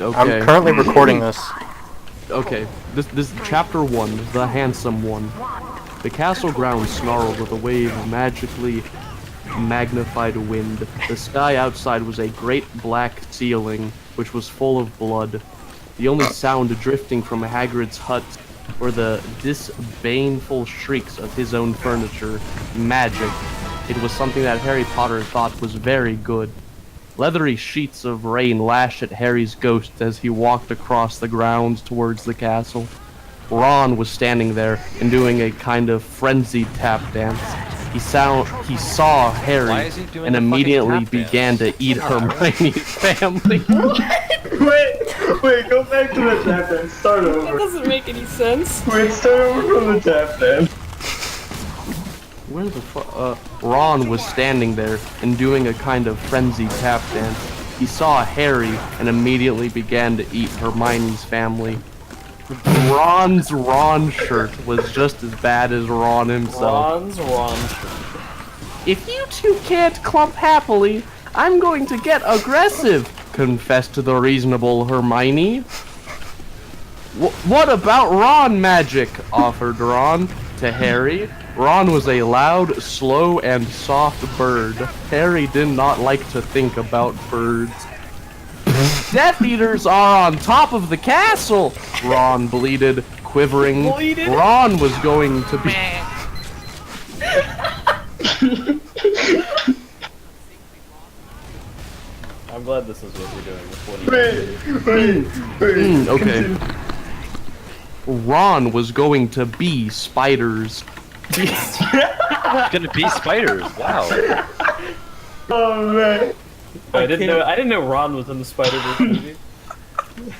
Okay. I'm currently recording this. Okay, this chapter 1, the handsome one. The castle grounds snarled with a wave of magically magnified wind. The sky outside was a great black ceiling, which was full of blood. The only sound drifting from Hagrid's hut were the disdainful shrieks of his own furniture. Magic. It was something that Harry Potter thought was very good. Leathery sheets of rain lashed at Harry's ghost as he walked across the grounds towards the castle. Ron was standing there and doing a kind of frenzied tap dance. He saw Harry and immediately began to eat Hermione's family. Wait, go back to the tap dance. Start over. That doesn't make any sense. Wait, start over from the tap dance. Where the Ron was standing there and doing a kind of frenzied tap dance. He saw Harry and immediately began to eat Hermione's family. Ron's Ron shirt was just as bad as Ron himself. Ron's Ron shirt. If you two can't clump happily, I'm going to get aggressive, confessed the reasonable Hermione. What about Ron magic? Offered Ron to Harry. Ron was a loud, slow, and soft bird. Harry did not like to think about birds. Death Eaters are on top of the castle! Ron bleated, quivering. Ron was going to be... I'm glad this is what we're doing before Wait. Okay. Ron was going to be spiders. Gonna be spiders. Wow. Oh man. I didn't know Ron was in the Spider-Verse movie.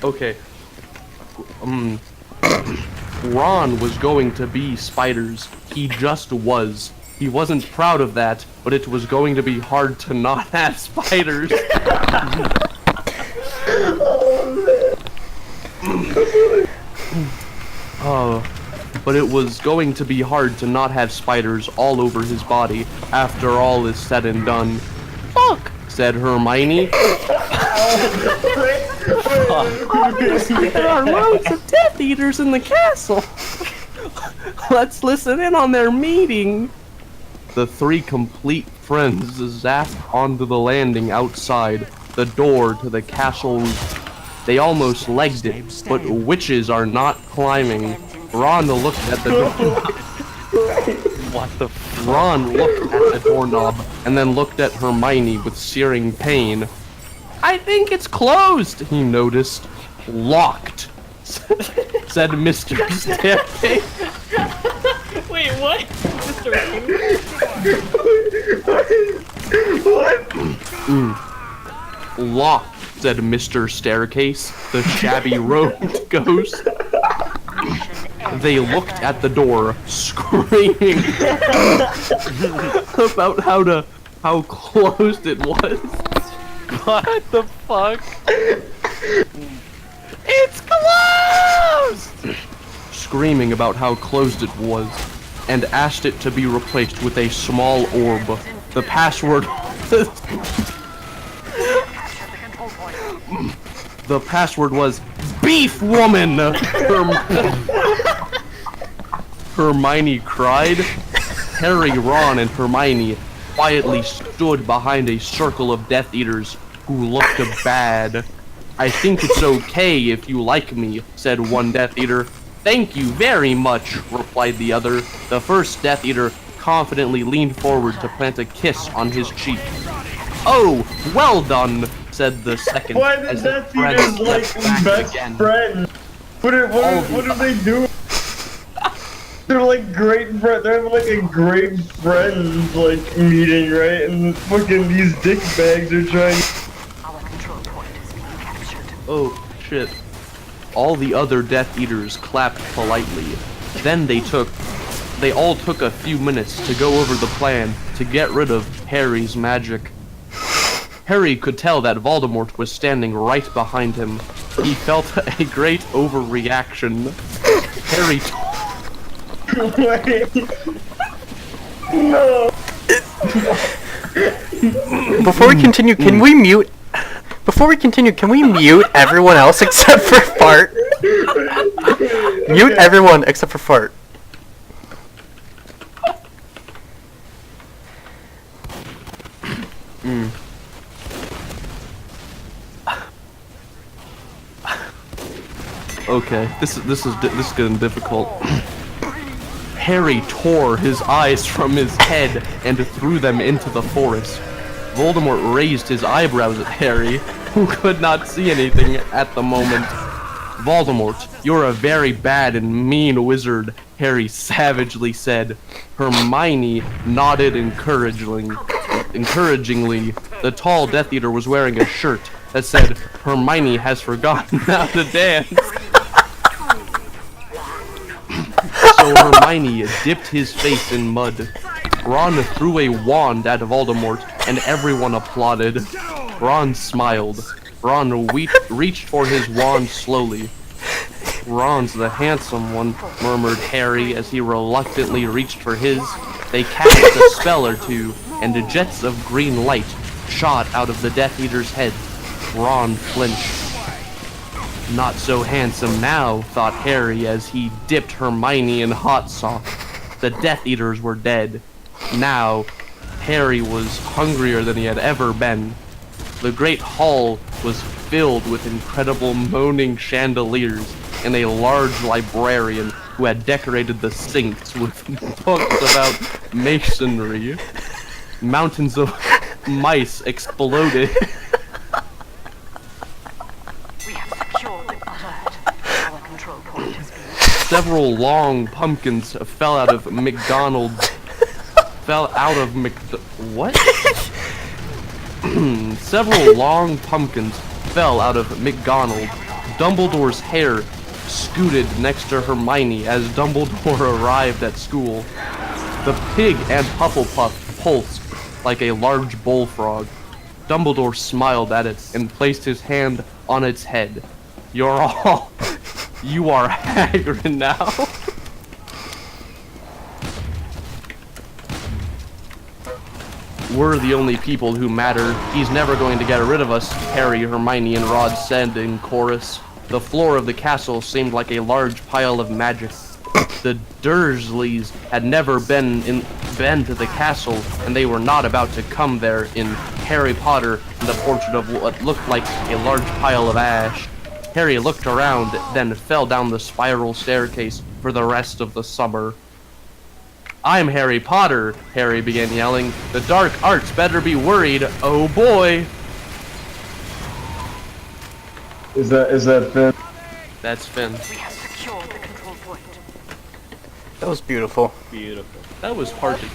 Okay. Ron was going to be spiders. He just was. He wasn't proud of that, but it was going to be hard to not have spiders. But it was going to be hard to not have spiders all over his body after all is said and done. Fuck, said Hermione. Obviously, there are loads of Death Eaters in the castle. Let's listen in on their meeting. The three complete friends zapped onto the landing outside the door to the castle roof. They almost legged it, but witches are not climbing. Ron looked at the door. What the f- Ron looked at the doorknob and then looked at Hermione with searing pain. I think it's closed, he noticed. Locked, said Mr. Staircase. Wait, what? Mr. What? Locked, said Mr. Staircase, the shabby robed ghost. They looked at the door, screaming about how closed it was. What the fuck? It's closed! Screaming about how closed it was, and asked it to be replaced with a small orb. The password The password was Beef Woman! Hermione cried. Harry, Ron, and Hermione quietly stood behind a circle of Death Eaters who looked bad. I think it's okay if you like me, said one Death Eater. Thank you very much, replied the other. The first Death Eater confidently leaned forward to plant a kiss on his cheek. Oh, well done, said the second. Why did as Death the Eaters friends like stepped back best again. friends? What do they do? They're like great friends. They're having like a great friends like meeting, right? And fucking these dick bags are trying. Oh, shit. All the other Death Eaters clapped politely. Then they all took a few minutes to go over the plan to get rid of Harry's magic. Harry could tell that Voldemort was standing right behind him. He felt a great overreaction. Harry Wait. No. Before we continue, can we mute? Before we continue, can we mute everyone else except for Fart? Mute everyone except for Fart. Okay, this is getting difficult. Harry tore his eyes from his head and threw them into the forest. Voldemort raised his eyebrows at Harry, who could not see anything at the moment. Voldemort, you're a very bad and mean wizard, Harry savagely said. Hermione nodded encouragingly. The tall Death Eater was wearing a shirt that said, Hermione has forgotten how to dance. So Hermione dipped his face in mud. Ron threw a wand at Voldemort, and everyone applauded. Ron smiled. Ron reached for his wand slowly. Ron's the handsome one, murmured Harry as he reluctantly reached for his. They cast a spell or two, and jets of green light shot out of the Death Eater's head. Ron flinched. Not so handsome now, thought Harry as he dipped Hermione in hot sauce. The Death Eaters were dead. Now, Harry was hungrier than he had ever been. The great hall was filled with incredible moaning chandeliers and a large librarian who had decorated the sinks with books about masonry. Mountains of mice exploded. We have secured the alert. Our control point has been... Several long pumpkins fell out of McDonald's. What? Several long pumpkins fell out of McDonald. Dumbledore's hair scooted next to Hermione as Dumbledore arrived at school. The pig and Hufflepuff pulsed like a large bullfrog. Dumbledore smiled at it and placed his hand on its head. You are Hagrid now. We're the only people who matter. He's never going to get rid of us, Harry, Hermione, and Ron said in chorus. The floor of the castle seemed like a large pile of magic. The Dursleys had never been to the castle, and they were not about to come there in Harry Potter and the Portrait of what looked like a large pile of ash. Harry looked around, then fell down the spiral staircase for the rest of the summer. I'm Harry Potter, Harry began yelling. The dark arts better be worried, oh boy! Is that Finn? That's Finn. We have secured the control point. That was beautiful. Beautiful. That was hard to